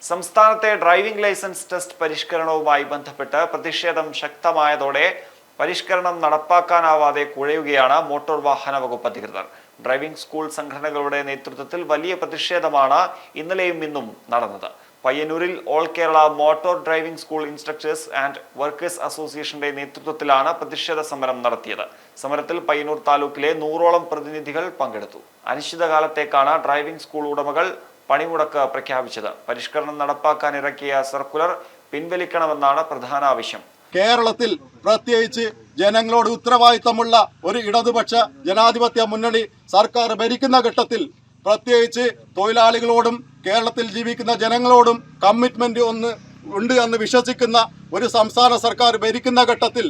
സംസ്ഥാനത്തെ driving licence test പരിഷ്കരണവുമായി ബന്ധപ്പെട്ട് പ്രതിഷേധം ശക്തമായതോടെ പരിഷ്കരണം നടപ്പാക്കാനാവാതെ കുഴയുകയാണ് മോട്ടോർ വാഹന വകുപ്പ് അധികൃതർ. ഡ്രൈവിംഗ് സ്കൂൾ സംഘടനകളുടെ നേതൃത്വത്തിൽ വലിയ പ്രതിഷേധമാണ് ഇന്നലെയും ഇന്നും നടന്നത്. പയ്യന്നൂരിൽ all Kerala motor driving school instructors and workers അസോസിയേഷന്റെ നേതൃത്വത്തിലാണ് പ്രതിഷേധ സമരം നടത്തിയത്. സമരത്തിൽ പയ്യന്നൂർ താലൂക്കിലെ 100ഓളം പ്രതിനിധികൾ പങ്കെടുത്തു. അനിശ്ചിതകാലത്തേക്കാണ് ഡ്രൈവിംഗ് സ്കൂൾ ഉടമകൾ പണിമുടക്ക് പ്രഖ്യാപിച്ചത്. പരിഷ്കരണം നടപ്പാക്കാൻ ഇറക്കിയ സർക്കുലർ പിൻവലിക്കണമെന്നാണ് പ്രധാന ആവശ്യം. കേരളത്തിൽ പ്രത്യേകിച്ച് ജനങ്ങളോട് ഉത്തരവാദിത്തമുള്ള ഒരു ഇടതുപക്ഷ ജനാധിപത്യ മുന്നണി സർക്കാർ ഭരിക്കുന്ന ഘട്ടത്തിൽ പ്രത്യേകിച്ച് തൊഴിലാളികളോടും കേരളത്തിൽ ജീവിക്കുന്ന ജനങ്ങളോടും കമ്മിറ്റ്മെന്റ് ഉണ്ട് എന്ന് വിശ്വസിക്കുന്ന ഒരു സംസ്ഥാന സർക്കാർ ഭരിക്കുന്ന ഘട്ടത്തിൽ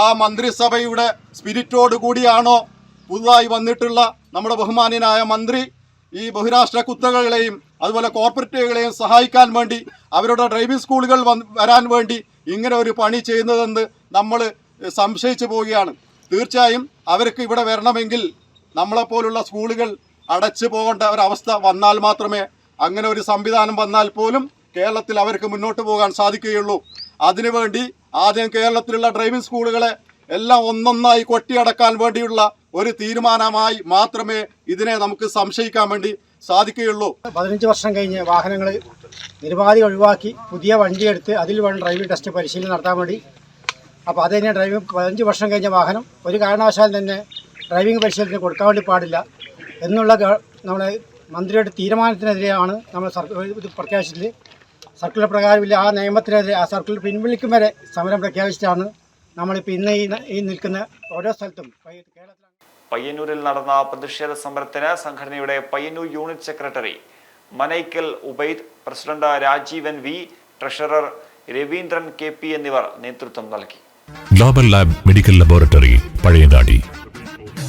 ആ മന്ത്രിസഭയുടെ സ്പിരിറ്റോട് കൂടിയാണോ പുതുതായി വന്നിട്ടുള്ള നമ്മുടെ ബഹുമാന്യനായ മന്ത്രി ഈ ബഹുരാഷ്ട്ര കുത്തകകളെയും അതുപോലെ കോർപ്പറേറ്റുകളെയും സഹായിക്കാൻ വേണ്ടി അവരുടെ ഡ്രൈവിംഗ് സ്കൂളുകൾ വരാൻ വേണ്ടി ഇങ്ങനെ ഒരു പണി ചെയ്യുന്നതെന്ന് നമ്മൾ സംശയിച്ചു പോവുകയാണ്. തീർച്ചയായും അവർക്ക് ഇവിടെ വരണമെങ്കിൽ നമ്മളെപ്പോലുള്ള സ്കൂളുകൾ അടച്ചു പോകേണ്ട ഒരവസ്ഥ വന്നാൽ മാത്രമേ, അങ്ങനെ ഒരു സംവിധാനം വന്നാൽ പോലും കേരളത്തിൽ അവർക്ക് മുന്നോട്ട് പോകാൻ സാധിക്കുകയുള്ളൂ. അതിനുവേണ്ടി ആദ്യം കേരളത്തിലുള്ള ഡ്രൈവിംഗ് സ്കൂളുകളെ എല്ലാം ഒന്നൊന്നായി കൊട്ടിയടക്കാൻ വേണ്ടിയുള്ള ഒരു തീരുമാനമായി മാത്രമേ ഇതിനെ നമുക്ക് സംശയിക്കാൻ വേണ്ടി സാധിക്കുകയുള്ളൂ. 15 വർഷം കഴിഞ്ഞ് വാഹനങ്ങൾ നിരവധി ഒഴിവാക്കി പുതിയ വണ്ടിയെടുത്ത് അതിൽ വേണം ഡ്രൈവിംഗ് ടെസ്റ്റ് പരിശീലനം നടത്താൻ വേണ്ടി. അപ്പോൾ അത് തന്നെ ഡ്രൈവിംഗ് 15 വർഷം കഴിഞ്ഞ വാഹനം ഒരു കാരണവശാലും തന്നെ ഡ്രൈവിംഗ് പരിശീലനത്തിന് കൊടുക്കാൻ വേണ്ടി പാടില്ല എന്നുള്ള നമ്മുടെ മന്ത്രിയുടെ തീരുമാനത്തിനെതിരെയാണ് നമ്മൾ ഇത് പ്രഖ്യാപിച്ചത്. സർക്കുലർ പ്രകാരമില്ല ആ നിയമത്തിനെതിരെ ആ സർക്കുലർ പിൻവലിക്കും വരെ സമരം പ്രഖ്യാപിച്ചിട്ടാണ് നമ്മളിപ്പോൾ ഇന്ന് ഈ നിൽക്കുന്ന ഓരോ സ്ഥലത്തും കേരളത്തിലാണ്. പയ്യന്നൂരിൽ നടന്ന പ്രതിഷേധ സമരത്തിന് സംഘടനയുടെ Payyanur unit secretary Manaikkal Ubaid, president Rajeevan V, treasurer Raveendran KP എന്നിവർ നേതൃത്വം നൽകി. Global lab medical laboratory, Pazhayangadi.